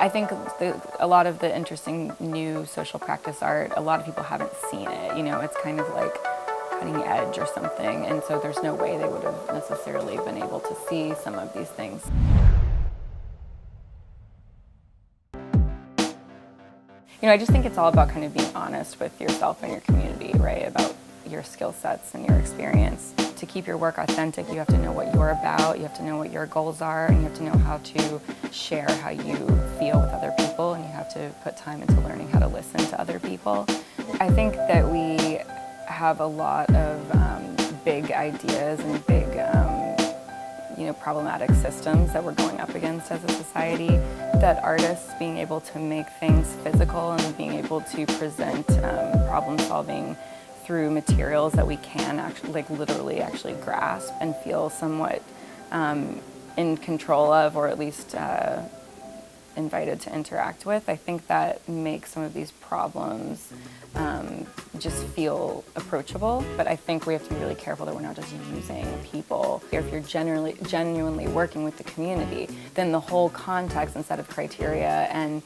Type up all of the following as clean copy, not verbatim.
I think a lot of the interesting new social practice art, a lot of people haven't seen it. You know, it's kind of like cutting edge or something, and so there's no way they would have necessarily been able to see some of these things. You know, I just think it's all about kind of being honest with yourself and your community, right? About your skill sets and your experience. To keep your work authentic, you have to know what you're about, you have to know what your goals are, and you have to know how to share how you feel with other people, and you have to put time into learning how to listen to other people. I think that we have a lot of big ideas and big problematic systems that we're going up against as a society, that artists being able to make things physical and being able to present problem solving through materials that we can actually, like literally actually grasp and feel somewhat in control of, or at least invited to interact with. I think that makes some of these problems just feel approachable, but I think we have to be really careful that we're not just using people. If you're genuinely working with the community, then the whole context and set of criteria and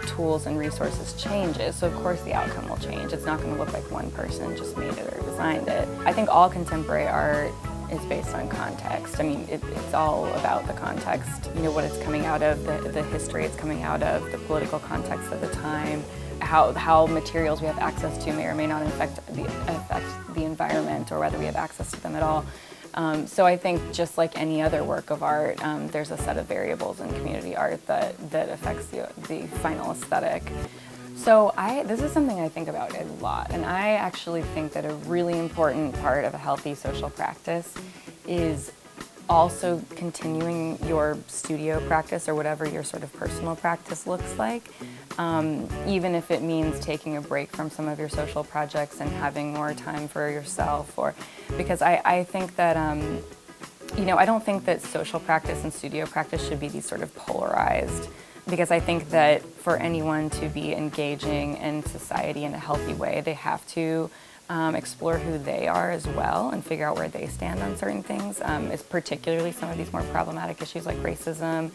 tools and resources changes, so of course the outcome will change. It's not going to look like one person just made it or designed it. I think all contemporary art is based on context. I mean, it's all about the context, what it's coming out of, the history it's coming out of, the political context of the time, how materials we have access to may or may not affect the environment, or whether we have access to them at all. So I think just like any other work of art, there's a set of variables in community art that affects the final aesthetic. So this is something I think about a lot, and I actually think that a really important part of a healthy social practice is also continuing your studio practice, or whatever your sort of personal practice looks like, even if it means taking a break from some of your social projects and having more time for yourself, because I think that I don't think that social practice and studio practice should be these sort of polarized, because I think that for anyone to be engaging in society in a healthy way, they have to explore who they are as well and figure out where they stand on certain things, is particularly some of these more problematic issues like racism,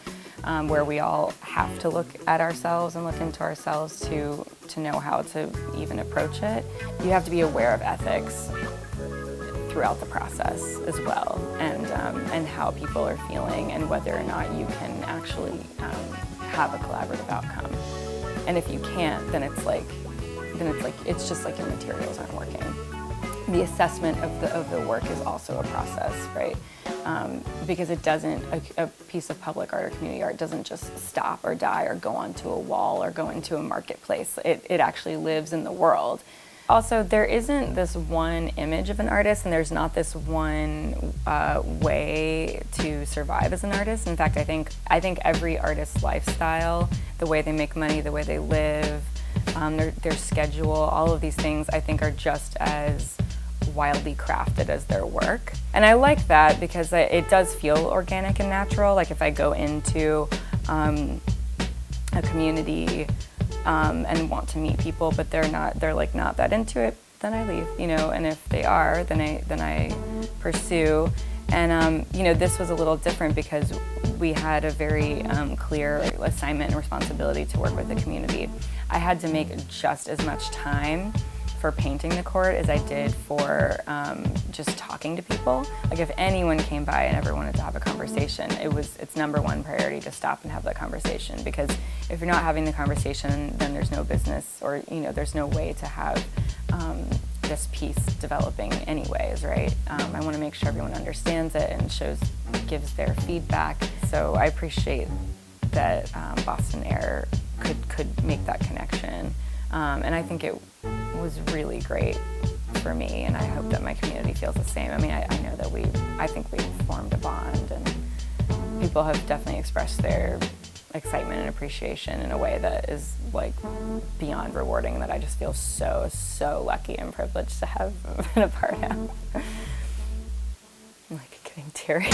where we all have to look at ourselves and look into ourselves to know how to even approach it. You have to be aware of ethics throughout the process as well, and how people are feeling, and whether or not you can actually have a collaborative outcome. And if you can't, then it's just like your materials aren't working. The assessment of the work is also a process, right? Because it doesn't, a piece of public art or community art doesn't just stop or die or go onto a wall or go into a marketplace. It actually lives in the world. Also, there isn't this one image of an artist, and there's not this one way to survive as an artist. In fact, I think every artist's lifestyle, the way they make money, the way they live, their schedule, all of these things I think are just as wildly crafted as their work. And I like that because it does feel organic and natural. Like if I go into a community and want to meet people, but they're not that into it, then I leave, and if they are, then I pursue. And this was a little different because we had a very clear assignment and responsibility to work with the community. I had to make just as much time for painting the court as I did for just talking to people. Like if anyone came by and ever wanted to have a conversation, it's number one priority to stop and have that conversation, because if you're not having the conversation, then there's no business, or there's no way to have this piece developing anyways, right? I want to make sure everyone understands it and gives their feedback. So I appreciate that Boston Air could make that connection, and I think it was really great for me, and I hope that my community feels the same. I mean, I know that I think we've formed a bond, and people have definitely expressed their excitement and appreciation in a way that is like beyond rewarding, that I just feel so lucky and privileged to have been a part of. I'm like getting teary.